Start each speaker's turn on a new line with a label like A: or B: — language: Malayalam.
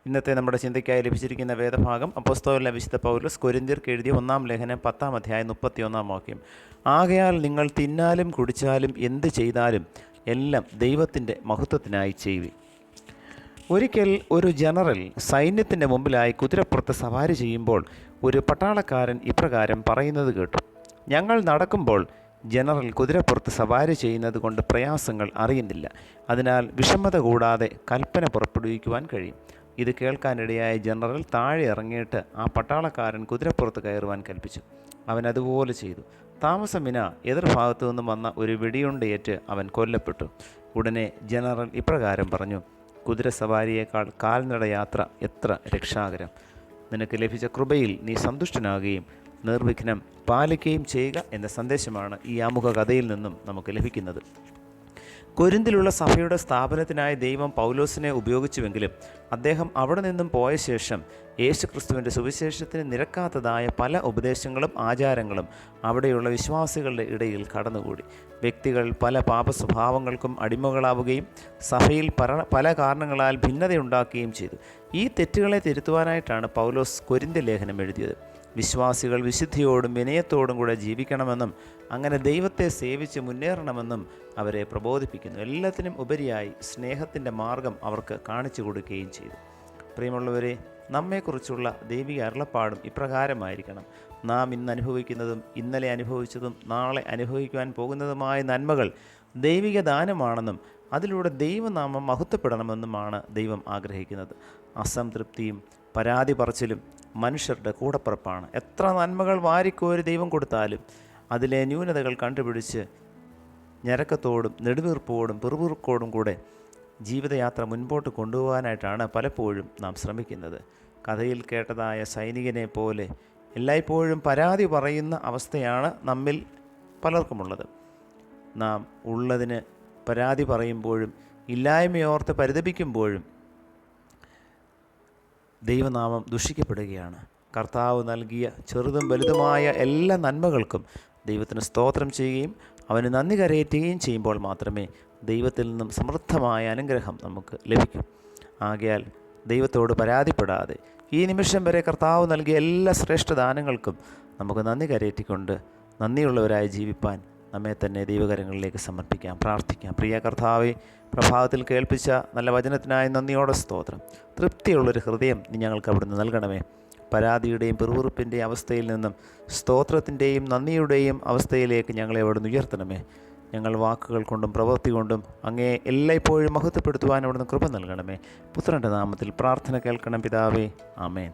A: ഇന്നത്തെ നമ്മുടെ ചിന്തയ്ക്കായി ലഭിച്ചിരിക്കുന്ന വേദഭാഗം അപ്പോസ്തലനായ വിശുദ്ധ പൗലോസ് കൊരിന്ത്യർക്ക് എഴുതിയ 1-ാം ലേഖനം 10-ാം അധ്യായം 31-ാം വാക്യം. ആകയാൽ നിങ്ങൾ തിന്നാലും കുടിച്ചാലും എന്ത് ചെയ്താലും എല്ലാം ദൈവത്തിൻ്റെ മഹത്വത്തിനായി ചെയ്യുവിൻ. ഒരിക്കൽ ഒരു ജനറൽ സൈന്യത്തിൻ്റെ മുമ്പിലായി കുതിരപ്പുറത്ത് സവാരി ചെയ്യുമ്പോൾ ഒരു പട്ടാളക്കാരൻ ഇപ്രകാരം പറയുന്നത് കേട്ടു. ഞങ്ങൾ നടക്കുമ്പോൾ ജനറൽ കുതിരപ്പുറത്ത് സവാരി ചെയ്യുന്നത് കൊണ്ട് പ്രയാസങ്ങൾ അറിയുന്നില്ല. അതിനാൽ വിഷമത കൂടാതെ കൽപ്പന പുറപ്പെടുവിക്കുവാൻ കഴിയും. ഇത് കേൾക്കാനിടയായ ജനറൽ താഴെ ഇറങ്ങിയിട്ട് ആ പട്ടാളക്കാരൻ കുതിരപ്പുറത്ത് കയറുവാൻ കൽപ്പിച്ചു. അവൻ അതുപോലെ ചെയ്തു. താമസമിന എതിർഭാഗത്തു നിന്നും വന്ന ഒരു വെടിയുണ്ടയേറ്റ് അവൻ കൊല്ലപ്പെട്ടു. ഉടനെ ജനറൽ ഇപ്രകാരം പറഞ്ഞു: കുതിരസവാരിയേക്കാൾ കാൽനടയാത്ര എത്ര രക്ഷാകരം! നിനക്ക് ലഭിച്ച കൃപയിൽ നീ സന്തുഷ്ടനാകുകയും നിർവിഘ്നം പാലിക്കുകയും ചെയ്യുക എന്ന സന്ദേശമാണ് ഈ ആമുഖ കഥയിൽ നിന്നും നമുക്ക് ലഭിക്കുന്നത്. കൊരിന്തിലുള്ള സഭയുടെ സ്ഥാപനത്തിനായി ദൈവം പൗലോസിനെ ഉപയോഗിച്ചുവെങ്കിലും അദ്ദേഹം അവിടെ നിന്നും പോയ ശേഷം യേശുക്രിസ്തുവിൻ്റെ സുവിശേഷത്തിന് നിരക്കാത്തതായ പല ഉപദേശങ്ങളും ആചാരങ്ങളും അവിടെയുള്ള വിശ്വാസികളുടെ ഇടയിൽ കടന്നുകൂടി. വ്യക്തികൾ പല പാപസ്വഭാവങ്ങൾക്കും അടിമകളാവുകയും സഭയിൽ പല കാരണങ്ങളാൽ ഭിന്നതയുണ്ടാക്കുകയും ചെയ്തു. ഈ തെറ്റുകളെ തിരുത്തുവാനായിട്ടാണ് പൗലോസ് കൊരിന്ത്യ ലേഖനം എഴുതിയത്. വിശ്വാസികൾ വിശുദ്ധിയോടും വിനയത്തോടും കൂടെ ജീവിക്കണമെന്നും അങ്ങനെ ദൈവത്തെ സേവിച്ച് മുന്നേറണമെന്നും അവരെ പ്രബോധിപ്പിക്കുന്നു. എല്ലാത്തിനും ഉപരിയായി സ്നേഹത്തിൻ്റെ മാർഗം അവർക്ക് കാണിച്ചു കൊടുക്കുകയും ചെയ്തു. പ്രിയമുള്ളവരെ, നമ്മെക്കുറിച്ചുള്ള ദൈവിക അരുളപ്പാടും ഇപ്രകാരമായിരിക്കണം: നാം ഇന്ന് അനുഭവിക്കുന്നതും ഇന്നലെ അനുഭവിച്ചതും നാളെ അനുഭവിക്കുവാൻ പോകുന്നതുമായ നന്മകൾ ദൈവിക ദാനമാണെന്നും അതിലൂടെ ദൈവനാമം മഹത്വപ്പെടണമെന്നുമാണ് ദൈവം ആഗ്രഹിക്കുന്നത്. അസംതൃപ്തിയും പരാതി പറച്ചിലും മനുഷ്യരുടെ കൂടപ്പിറപ്പാണ്. എത്ര നന്മകൾ വാരിക്കോരി ദൈവം കൊടുത്താലും അതിലെ ന്യൂനതകൾ കണ്ടുപിടിച്ച് ഞരക്കത്തോടും നെടുവീർപ്പോടും പിറുപിറുക്കോടും കൂടെ ജീവിതയാത്ര മുൻപോട്ട് കൊണ്ടുപോകാനായിട്ടാണ് പലപ്പോഴും നാം ശ്രമിക്കുന്നത്. കഥയിൽ കേട്ടതായ സൈനികനെ പോലെ എല്ലായ്പ്പോഴും പരാതി പറയുന്ന അവസ്ഥയാണ് നമ്മിൽ പലർക്കുമുള്ളത്. നാം ഉള്ളതിന് പരാതി പറയുമ്പോഴും ഇല്ലായ്മയോർത്ത് പരിതപിക്കുമ്പോഴും ദൈവനാമം ദുഷിക്കപ്പെടുകയാണ്. കർത്താവ് നൽകിയ ചെറുതും വലുതുമായ എല്ലാ നന്മകൾക്കും ദൈവത്തിന് സ്തോത്രം ചെയ്യുകയും അവന് നന്ദി കരയേറ്റുകയും ചെയ്യുമ്പോൾ മാത്രമേ ദൈവത്തിൽ നിന്നും സമൃദ്ധമായ അനുഗ്രഹം നമുക്ക് ലഭിക്കൂ. ആകയാൽ ദൈവത്തോട് പരാതിപ്പെടാതെ ഈ നിമിഷം വരെ കർത്താവ് നൽകിയ എല്ലാ ശ്രേഷ്ഠദാനങ്ങൾക്കും നമുക്ക് നന്ദി കരയേറ്റിക്കൊണ്ട് നന്ദിയുള്ളവരായി ജീവിപ്പാൻ നമ്മെ തന്നെ ദൈവകരങ്ങളിലേക്ക് സമർപ്പിക്കാം, പ്രാർത്ഥിക്കാം. പ്രിയ കർത്താവേ, പ്രഭാതത്തിൽ കേൾപ്പിച്ച നല്ല വചനത്തിനായി നന്ദിയോടെ സ്തോത്രം. തൃപ്തിയുള്ളൊരു ഹൃദയം നീ ഞങ്ങൾക്ക് അവിടുന്ന് നൽകണമേ. പരാതിയുടെയും പിറുപിറുപ്പിൻ്റെയും അവസ്ഥയിൽ നിന്നും സ്തോത്രത്തിൻ്റെയും നന്ദിയുടെയും അവസ്ഥയിലേക്ക് ഞങ്ങളെ അവിടുന്ന് ഉയർത്തണമേ. ഞങ്ങൾ വാക്കുകൾ കൊണ്ടും പ്രവൃത്തി കൊണ്ടും അങ്ങേ എല്ലായ്പ്പോഴും മഹത്വപ്പെടുത്തുവാൻ അവിടുന്ന് കൃപ നൽകണമേ. പുത്രൻ്റെ നാമത്തിൽ പ്രാർത്ഥന കേൾക്കണം പിതാവേ. ആമേൻ.